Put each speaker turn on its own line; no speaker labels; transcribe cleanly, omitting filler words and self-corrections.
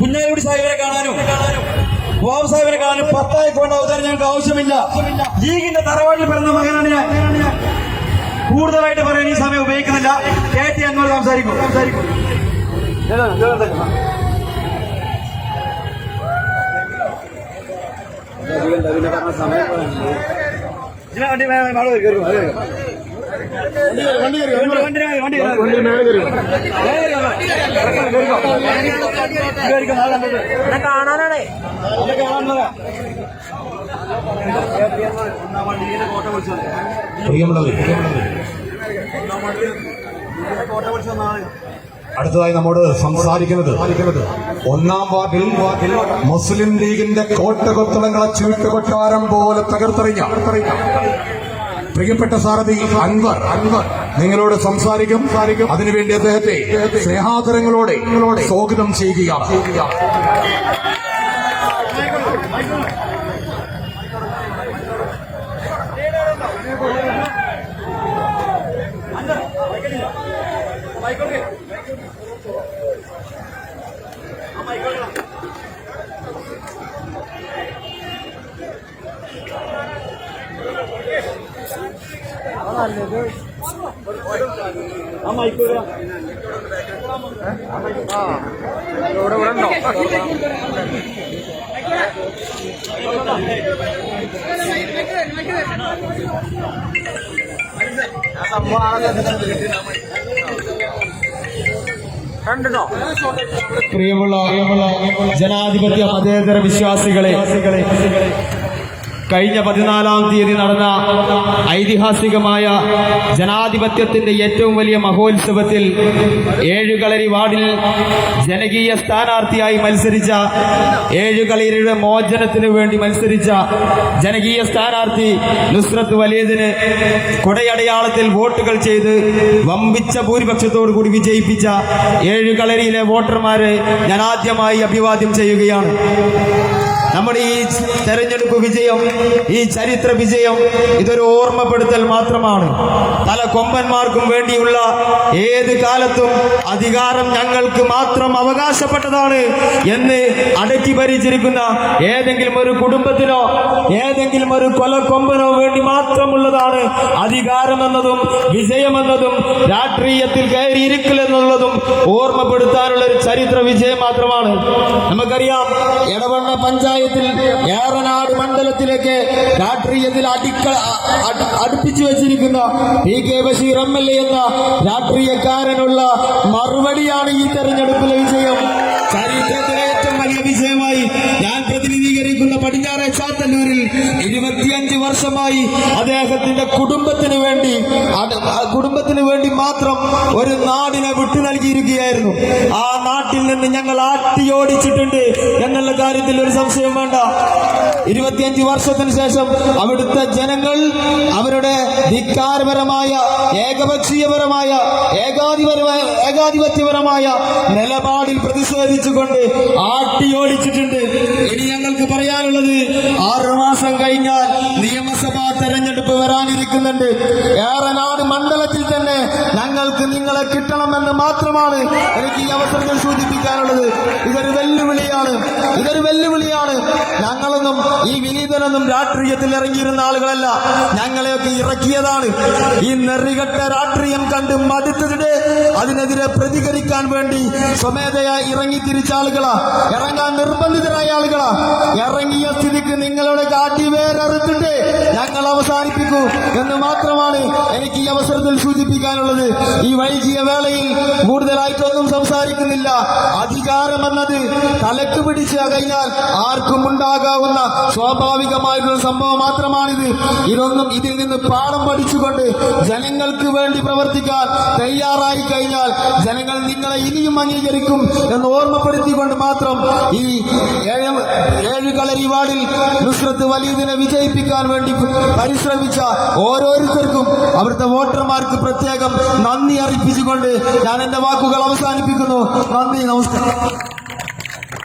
കുഞ്ഞാലിക്കുട്ടി സാഹിബിനെ കാണാനും ബാബു സാഹിബിനെ കാണാനും 10 അക്കൗണ്ട് അവതാരം ഞങ്ങൾക്ക് ആവശ്യമില്ല. ലീഗിന്റെ തറവാട്ടിൽ പിറന്ന മകനാണ് ഞാൻ. കൂടുതലായിട്ട് പറയാൻ ഈ സമയം ഉപയോഗിക്കുന്നില്ല. KT അൻവർ സംസാരിക്കും.
കാണാനാണേ
അടുത്തതായി നമ്മോട് സംസാരിക്കുന്നത് 1-ാം വാർഡിൽ മുസ്ലിം ലീഗിന്റെ കോട്ടകൊത്തളങ്ങളെ ചീട്ടുകൊട്ടാരം പോലെ തകർത്തെറിഞ്ഞ പ്രിയപ്പെട്ട സാരഥി അൻവർ നിങ്ങളോട് സംസാരിക്കും. അതിനുവേണ്ടി അദ്ദേഹത്തെ സ്നേഹാദരങ്ങളോടെ സ്വാഗതം ചെയ്യുകയാണ്.
പ്രിയമുള്ള ജനാധിപത്യ മതേതര വിശ്വാസികളെ, കഴിഞ്ഞ 14-ാം തീയതി നടന്ന ഐതിഹാസികമായ ജനാധിപത്യത്തിന്റെ ഏറ്റവും വലിയ മഹോത്സവത്തിൽ ഏഴുകളരി വാർഡിൽ ജനകീയ സ്ഥാനാർത്ഥിയായി മത്സരിച്ച, ഏഴുകളരിയുടെ മോചനത്തിനു വേണ്ടി മത്സരിച്ച ജനകീയ സ്ഥാനാർത്ഥി നുസ്രത്ത് വലീദിന് കൊടയടയാളത്തിൽ വോട്ടുകൾ ചെയ്ത് വമ്പിച്ച ഭൂരിപക്ഷത്തോടുകൂടി വിജയിപ്പിച്ച ഏഴുകളരിയിലെ വോട്ടർമാരെ ഞാൻ ആദ്യമായി അഭിവാദ്യം ചെയ്യുകയാണ്. നമ്മുടെ ഈ തെരഞ്ഞെടുപ്പ് വിജയം, ഈ ചരിത്ര വിജയം ഇതൊരു ഓർമ്മപ്പെടുത്തൽ മാത്രമാണ്. പല കൊമ്പന്മാർക്കും വേണ്ടിയുള്ള ഏത് കാലത്തും അധികാരം ഞങ്ങൾക്ക് മാത്രം അവകാശപ്പെട്ടതാണ് എന്ന് അടക്കി ഭരിച്ചിരിക്കുന്ന ഏതെങ്കിലും ഒരു കുടുംബത്തിനോ ഏതെങ്കിലും ഒരു കൊലക്കൊമ്പനോ വേണ്ടി മാത്രമുള്ളതാണ് അധികാരമെന്നതും വിജയമെന്നതും രാഷ്ട്രീയത്തിൽ കയറിയിരിക്കലെന്നുള്ളതും ഓർമ്മപ്പെടുത്താനുള്ള ഒരു ചരിത്ര വിജയം മാത്രമാണ്. നമുക്കറിയാം, എടവണ്ണ പഞ്ചായത്തിൽ ഏറനാട് മണ്ഡലത്തിലേക്ക് രാഷ്ട്രീയത്തിൽ അടുപ്പിച്ചു വെച്ചിരിക്കുന്ന PK ബഷീർ MLA എന്ന രാഷ്ട്രീയക്കാരനുള്ള മറുപടിയാണ് ഈ തെരഞ്ഞെടുപ്പിലെ വിജയം. ചരിത്രത്തിലെ ഏറ്റവും വലിയ വിജയമായി ഞാൻ പ്രതിനിധീകരിക്കുന്ന പടിഞ്ഞാറെ ചാത്തന്നൂരിൽ 25 വർഷമായി അദ്ദേഹത്തിന്റെ കുടുംബത്തിന് വേണ്ടി മാത്രം ഒരു നാടിനെ വിട്ടു നൽകിയിരിക്കുകയായിരുന്നു. ആ നാട്ടിൽ നിന്ന് ഞങ്ങൾ ആട്ടിയോടിച്ചിട്ടുണ്ട് എന്നുള്ള കാര്യത്തിൽ ഒരു സംശയം വേണ്ട. 25 വർഷത്തിന് ശേഷം അവിടുത്തെ ജനങ്ങൾ അവരുടെ ധിക്കാരപരമായ, ഏകപക്ഷീയപരമായ, ഏകാധിപത്യപരമായ നിലപാടിൽ പ്രതിഷേധിച്ചുകൊണ്ട് ആട്ടിയോടിച്ചിട്ടുണ്ട്. ഇനി ഞങ്ങൾക്ക് പറയാനുള്ളത്, 6 മാസം കഴിഞ്ഞാൽ നിയമസഭാ തെരഞ്ഞെടുപ്പ് വരാനിരിക്കുന്നുണ്ട്. ഏറനാട് മണ്ഡലത്തിൽ തന്നെ ഞങ്ങൾക്ക് നിങ്ങളെ കിട്ടണമെന്ന് മാത്രമാണ് എനിക്ക് ഈ അവസരത്തിൽ സൂചിപ്പിക്കാനുള്ളത്. ഇതൊരു വെല്ലുവിളിയാണ്. ഞങ്ങളൊന്നും ഈ വിനീതനൊന്നും രാഷ്ട്രീയത്തിൽ ഇറങ്ങിയിരുന്ന ആളുകളല്ല. ഞങ്ങളെയൊക്കെ ഇറക്കിയതാണ്. ഈ നെറികെട്ട രാഷ്ട്രീയം കണ്ട് മടുത്തതിന് അതിനെതിരെ പ്രതികരിക്കാൻ വേണ്ടി സ്വമേധയാ ഇറങ്ങിത്തിരിച്ച ആളുകളാ, ഇറങ്ങാൻ നിർബന്ധിതരായ ആളുകളാ. ഇറങ്ങിയ സ്ഥിതിക്ക് നിങ്ങളുടെ കാട്ടി വേറെറുത്തിട്ട് ഞങ്ങൾ അവസാനിപ്പിക്കൂ എന്ന് മാത്രമാണ് എനിക്ക് ഈ അവസരത്തിൽ സൂചിപ്പിക്കാനുള്ളത്. ഈ വൈകിയ വേളയിൽ കൂടുതലായിട്ടൊന്നും സംസാരിക്കുന്നില്ല. അധികാരമെന്നത് തലക്ക് പിടിച്ച് കഴിഞ്ഞാൽ ആർക്കും ഉണ്ടാകാവുന്ന സ്വാഭാവികമായിട്ടുള്ള സംഭവം മാത്രമാണിത്. ഇതിൽ നിന്ന് പാഠം പഠിച്ചുകൊണ്ട് ജനങ്ങൾക്ക് വേണ്ടി പ്രവർത്തിക്കാൻ തയ്യാറായി കഴിഞ്ഞാൽ ജനങ്ങൾ നിങ്ങളെ ഇനിയും അംഗീകരിക്കും എന്ന് ഓർമ്മപ്പെടുത്തിക്കൊണ്ട് മാത്രം ഈ ഏഴുകളരി വാർഡിൽ നുസ്രത്ത് വലീദിനെ വിജയിപ്പിക്കാൻ വേണ്ടി പരിശ്രമിച്ച ഓരോരുത്തർക്കും അവിടുത്തെ വോട്ടർമാർക്ക് പ്രത്യേകം നന്ദി അർപ്പിച്ചുകൊണ്ട് ഞാൻ എന്റെ വാക്കുകൾ അവസാനിപ്പിക്കുന്നു. നന്ദി, നമസ്കാരം.